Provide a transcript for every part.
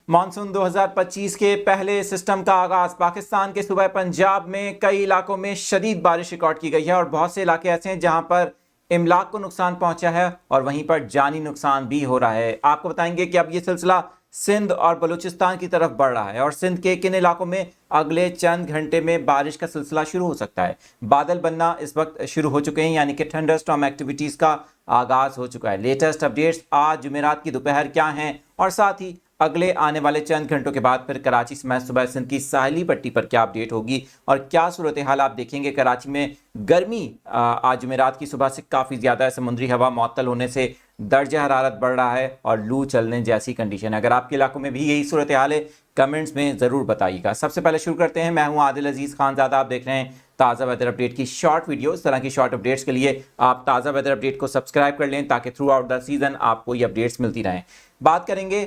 Monsoon 2025 के पहले system का आगाज। पाकिस्तान के सूबे पंजाब में कई इलाकों में शदीद बारिश रिकॉर्ड की गई है और बहुत से इलाके ऐसे हैं जहां पर इमलाक को नुकसान पहुंचा है और वहीं पर जानी नुकसान भी हो रहा है। आपको बताएंगे कि अब ये सिलसिला सिंध और बलूचिस्तान की तरफ बढ़ रहा है और सिंध के किन इलाकों में अगले चंद घंटे में बारिश का सिलसिला शुरू हो सकता है। बादल बनना इस वक्त शुरू हो चुके हैं, यानी कि थंडरस्टॉर्म एक्टिविटीज का आगाज हो चुका है। लेटेस्ट अपडेट्स आज जुमेरात की दोपहर क्या हैं और साथ ही अगले आने वाले चंद घंटों के बाद फिर कराची समेत सुबह सिंध की साहिली पट्टी पर क्या अपडेट होगी और क्या सूरत हाल आप देखेंगे। कराची में गर्मी आज जुमेरात की सुबह से काफ़ी ज़्यादा है, समुद्री हवा मअतल होने से दर्जा हरारत बढ़ रहा है और लू चलने जैसी कंडीशन है। अगर आपके इलाकों में भी यही सूरत हाल है कमेंट्स में ज़रूर बताइएगा। सबसे पहले शुरू करते हैं, मैं हूं आदिल अजीज़ खानज़ादा, आप देख रहे हैं ताज़ा वेदर अपडेट की शॉर्ट वीडियो। इस तरह की शॉर्ट अपडेट्स के लिए आप ताज़ा वेदर अपडेट को सब्सक्राइब कर लें ताकि थ्रू आउट द सीज़न आपको ये अपडेट्स मिलती रहें। बात करेंगे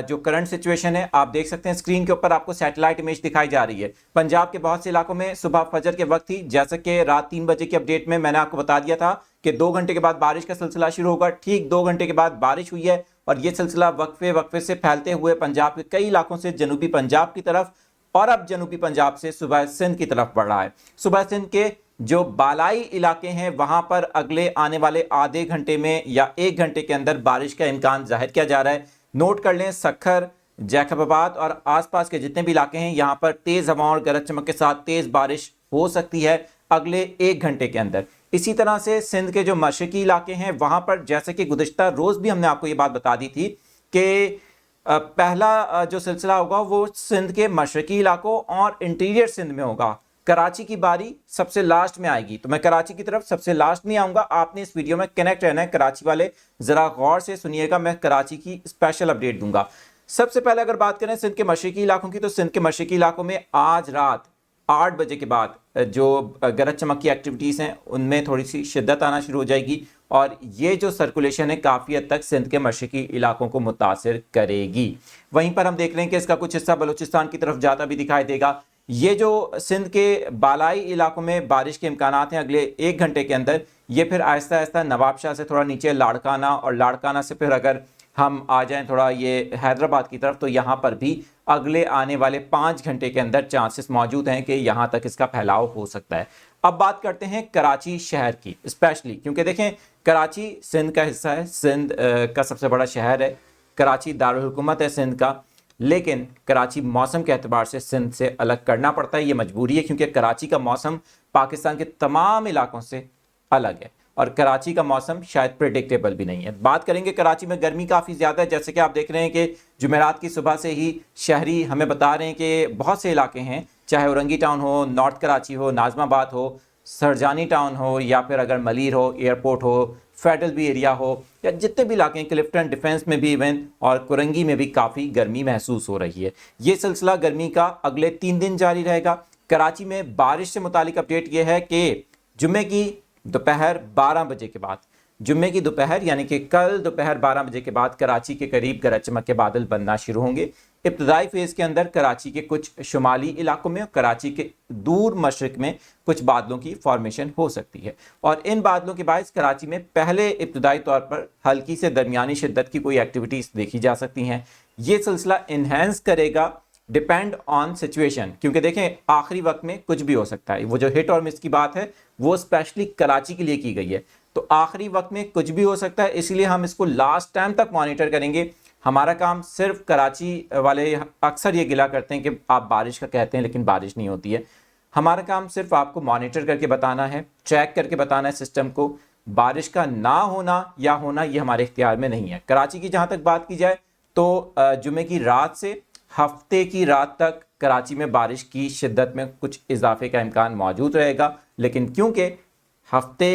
जो करंट सिचुएशन है, आप देख सकते हैं स्क्रीन के ऊपर आपको सैटेलाइट इमेज दिखाई जा रही है। पंजाब के बहुत से इलाकों में सुबह फजर के वक्त ही, जैसे कि रात 3 बजे की अपडेट में मैंने आपको बता दिया था कि 2 घंटे के बाद बारिश का सिलसिला शुरू होगा। ठीक 2 घंटे के बाद बारिश हुई है और ये सिलसिला वक्फे से फैलते हुए पंजाब के कई इलाकों से जनूबी पंजाब की तरफ और अब जनूबी पंजाब से सुबह सिंध की तरफ बढ़ रहा है। सुबह सिंध के जो बालाई इलाके हैं वहां पर अगले आने वाले आधे घंटे में या 1 घंटे के अंदर बारिश का इम्कान जाहिर किया जा रहा है। नोट कर लें, सखर, जैकबाबाद और आसपास के जितने भी इलाके हैं यहां पर तेज हवाओं और गरज चमक के साथ तेज बारिश हो सकती है अगले 1 घंटे के अंदर। इसी तरह से सिंध के जो मशरकी इलाके हैं वहां पर, जैसे कि गुज़िश्ता रोज भी हमने आपको ये बात बता दी थी कि पहला जो सिलसिला होगा वो सिंध के मशरकी इलाकों और इंटीरियर सिंध में होगा। कराची की बारी सबसे लास्ट में आएगी, तो मैं कराची की तरफ सबसे लास्ट में आऊंगा। आपने इस वीडियो में कनेक्ट रहना है, कराची वाले जरा गौर से सुनिएगा, मैं कराची की स्पेशल अपडेट दूंगा। सबसे पहले अगर बात करें सिंध के मशरकी इलाकों की, तो सिंध के मशरकी इलाकों में आज रात 8 बजे के बाद जो गरज चमक की एक्टिविटीज़ हैं उनमें थोड़ी सी शिद्दत आना शुरू हो जाएगी और ये जो सर्कुलेशन है काफ़ी हद तक सिंध के मशरकी इलाकों को मुतासिर करेगी। वहीं पर हम देख रहे हैं कि इसका कुछ हिस्सा बलूचिस्तान की तरफ जाता भी दिखाई देगा। ये जो सिंध के बालाई इलाकों में बारिश के इम्कानात हैं अगले 1 घंटे के अंदर, ये फिर आहिस्ता आहिस्ता नवाबशाह से थोड़ा नीचे लाड़काना और लाड़काना से फिर अगर हम आ जाएं थोड़ा ये हैदराबाद की तरफ, तो यहाँ पर भी अगले आने वाले 5 घंटे के अंदर चांसेस मौजूद हैं कि यहाँ तक इसका फैलाव हो सकता है। अब बात करते हैं कराची शहर की स्पेशली, क्योंकि देखें कराची सिंध का हिस्सा है, सिंध का सबसे बड़ा शहर है, कराची दारुल हुकूमत है सिंध का, लेकिन कराची मौसम के एतबार से सिंध से अलग करना पड़ता है। ये मजबूरी है क्योंकि कराची का मौसम पाकिस्तान के तमाम इलाकों से अलग है और कराची का मौसम शायद प्रेडिक्टेबल भी नहीं है। बात करेंगे कराची में गर्मी काफ़ी ज़्यादा है, जैसे कि आप देख रहे हैं कि जुमेरात की सुबह से ही शहरी हमें बता रहे हैं कि बहुत से इलाके हैं, चाहे औरंगी टाउन हो, नॉर्थ कराची हो, नाजमाबाद हो, सरजानी टाउन हो या फिर अगर मलीर हो, एयरपोर्ट हो, फेडरल भी एरिया हो या जितने भी इलाके हैं, क्लिफ्टन डिफेंस में भी इवन और कुरंगी में भी काफ़ी गर्मी महसूस हो रही है। ये सिलसिला गर्मी का अगले 3 दिन जारी रहेगा। कराची में बारिश से मुतालिक अपडेट ये है कि जुम्मे की दोपहर 12 बजे के बाद, जुम्मे की दोपहर यानी कि कल दोपहर 12 बजे के बाद कराची के करीब गरज चमक के बादल बनना शुरू होंगे। इब्तदाई फेज़ के अंदर कराची के कुछ शुमाली इलाकों में और कराची के दूर मशरक में कुछ बादलों की फॉर्मेशन हो सकती है और इन बादलों के बायस कराची में पहले इब्तदाई तौर पर हल्की से दरमियानी शिद्दत की कोई एक्टिविटीज़ देखी जा सकती हैं। ये सिलसिला इन्हेंस करेगा डिपेंड ऑन सिचुएशन, क्योंकि देखें आखिरी वक्त में कुछ भी हो सकता है। वो जो हिट और मिस की बात है वो स्पेशली कराची के लिए की गई है, तो आखिरी वक्त में कुछ भी हो सकता है, इसलिए हम इसको लास्ट टाइम तक मॉनिटर करेंगे। हमारा काम सिर्फ, कराची वाले अक्सर ये गिला करते हैं कि आप बारिश का कहते हैं लेकिन बारिश नहीं होती है। हमारा काम सिर्फ आपको मॉनिटर करके बताना है, ट्रैक करके बताना है सिस्टम को। बारिश का ना होना या होना ये हमारे इख्तियार में नहीं है। कराची की जहाँ तक बात की जाए तो जुमे की रात से हफ्ते की रात तक कराची में बारिश की शिद्दत में कुछ इजाफे का इम्कान मौजूद रहेगा, लेकिन क्योंकि हफ्ते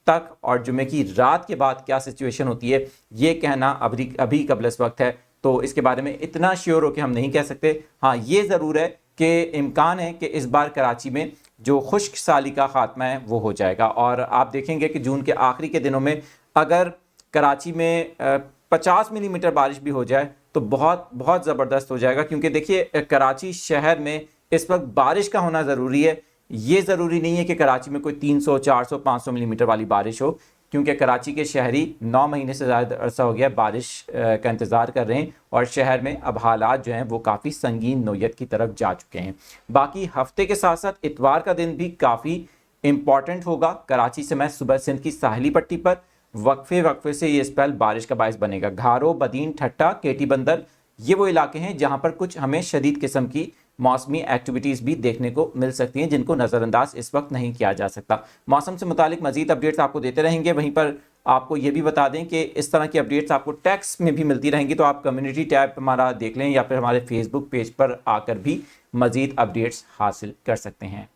तक और जुमे की रात के बाद क्या सिचुएशन होती है ये कहना अभी कबल इस वक्त है, तो इसके बारे में इतना श्योर हो कि हम नहीं कह सकते। हाँ, ये ज़रूर है कि इम्कान है कि इस बार कराची में जो खुश्क साली का ख़ात्मा है वो हो जाएगा और आप देखेंगे कि जून के आखिरी के दिनों में अगर कराची में 50 मिलीमीटर बारिश भी हो जाए तो बहुत बहुत ज़बरदस्त हो जाएगा, क्योंकि देखिए कराची शहर में इस वक्त बारिश का होना ज़रूरी है। ये ज़रूरी नहीं है कि कराची में कोई 300, 400, 500 मिलीमीटर वाली बारिश हो, क्योंकि कराची के शहरी 9 महीने से ज़्यादा अरसा हो गया बारिश का इंतज़ार कर रहे हैं और शहर में अब हालात जो हैं वो काफ़ी संगीन नोयत की तरफ जा चुके हैं। बाकी हफ्ते के साथ साथ इतवार का दिन भी काफ़ी इंपॉर्टेंट होगा। कराची से मैं सुबह सिंध की साहिली पट्टी पर वक्फे से ये स्पेल बारिश का बायस बनेगा। घारो, बदीन, ठट्टा, केटी बंदर ये वो इलाके हैं जहां पर कुछ हमें शदीद किस्म की मौसमी एक्टिविटीज़ भी देखने को मिल सकती हैं जिनको नज़रअंदाज इस वक्त नहीं किया जा सकता। मौसम से मुतालिक मजीद अपडेट्स आपको देते रहेंगे। वहीं पर आपको ये भी बता दें कि इस तरह की अपडेट्स आपको टेक्स्ट में भी मिलती रहेंगी, तो आप कम्युनिटी टैब हमारा देख लें या फिर हमारे फेसबुक पेज पर आकर भी मजीद अपडेट्स हासिल कर सकते हैं।